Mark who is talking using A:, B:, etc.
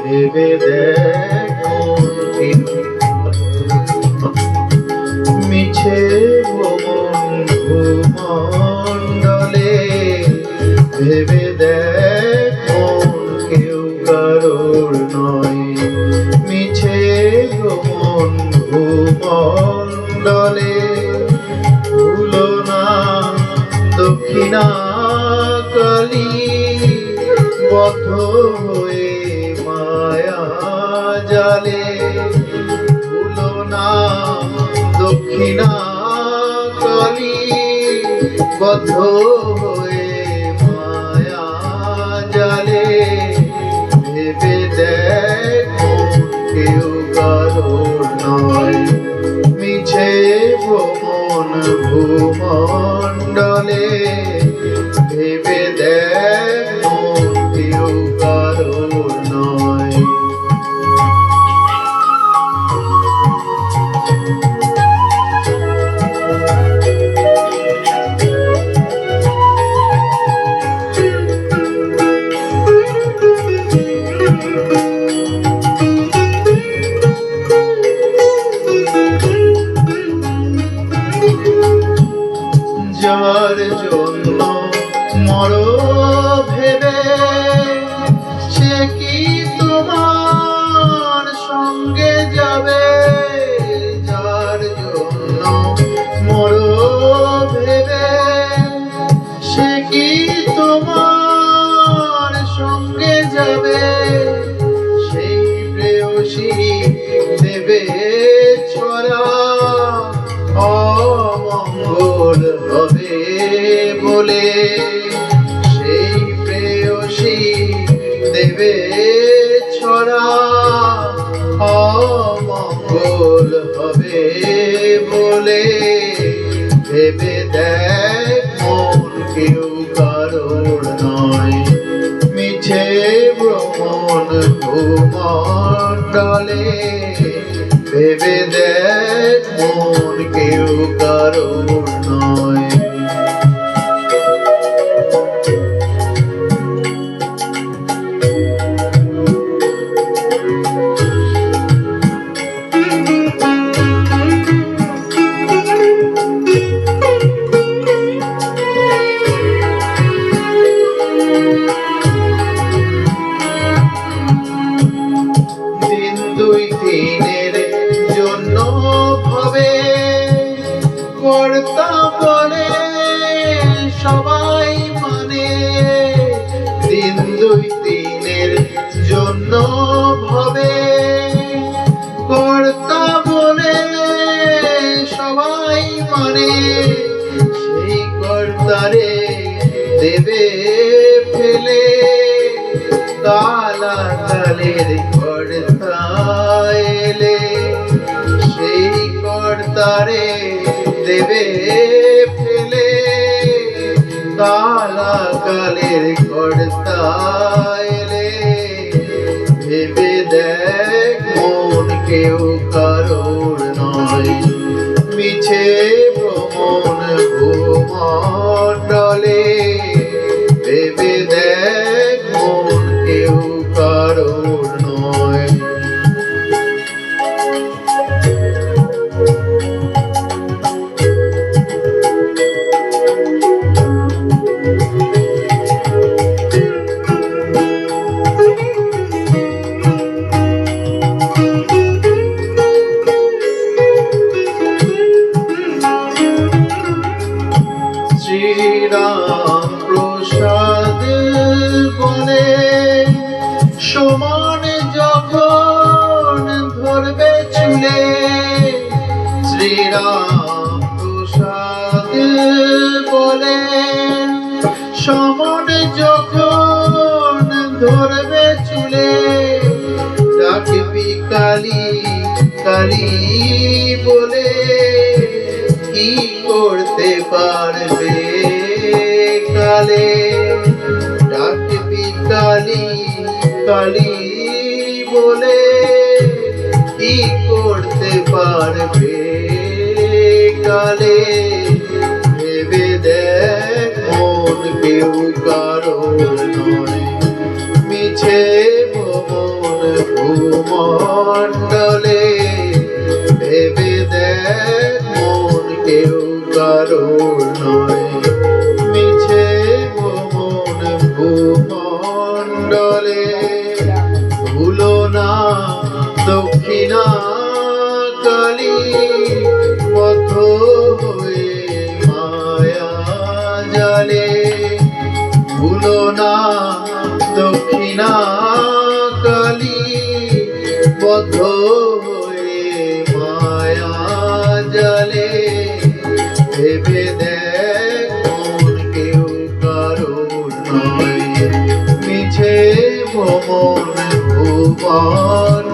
A: ভেবে দেখো মিছে ভুমণ্ডলে, ভেবে দেখো কেউ কারোর নয়, মিছে ভুমণ্ডলে। ভুলো না দক্ষিণাকালী, বদ্ধ হয়ে মায়া জালে। ভুলো না দক্ষিণাকালী, বদ্ধ হয়ে মায়া জালে। ভেবে দেখো কেউ কারোর নয়, মিছে ভ্রমণ ভূমণ্ডলে। ভেবে দেখো কেউ কারোর নয়। যার জন্য মরো ভেবে, সে কি তোমার সঙ্গে যাবে? যার জন্য মরো ভেবে, সে কি তোমার সঙ্গে যাবে? সেই প্রেয়সী দেবে ছড়া, অমঙ্গল হবে বলে। সেই প্রেয়সী দেবে ছড়া, অমঙ্গল হবে বলে। ভেবে দেখ মন কেউ কারোর নয়, মিছে ভ্রমণ ভূমণ্ডলে। ভেবে দেখ মন কেউ কারোর নয়। দিন দুই দিনের জন্য ভাবে, কর্তা বলে সবাই মানে। দিন দুই দিনের জন্য ভাবে, কর্তা বলে সবাই মানে। সেই কর্তারে দেবে ফেলে, কালাকালের কর্তা এলে। সেই কর্তারে দেবে ফেলে, কালাকালের কর্তা এলে। ভেবে দেখ মন কেউ কারোর নয়, মিছে ভ্রমণ ভূমণ্ডলে। ভেবে দেখ মন কেউ কারোর নয়। শ্রী কালী বলে কি করতে পারবে কালে ডাকবি কালী কালী বলে কি করতে পারবে কালে ভেবে দেখ মন কেউ কারোর নয় মিছে ভুবন ভূমণ্ডলে ভেবে দেখ মন কেউ কারোর নয় মিছে ভুবন ভূমণ্ডলে ভুলো না দক্ষিণা কালী পথ হয়ে মায়া জালে ভুলো না দক্ষিণা কালী পথ হয়ে মায়া জালে ভেবে দেখ মন কেউ কারোর নয় মিছে ভ্রমণ ভুবন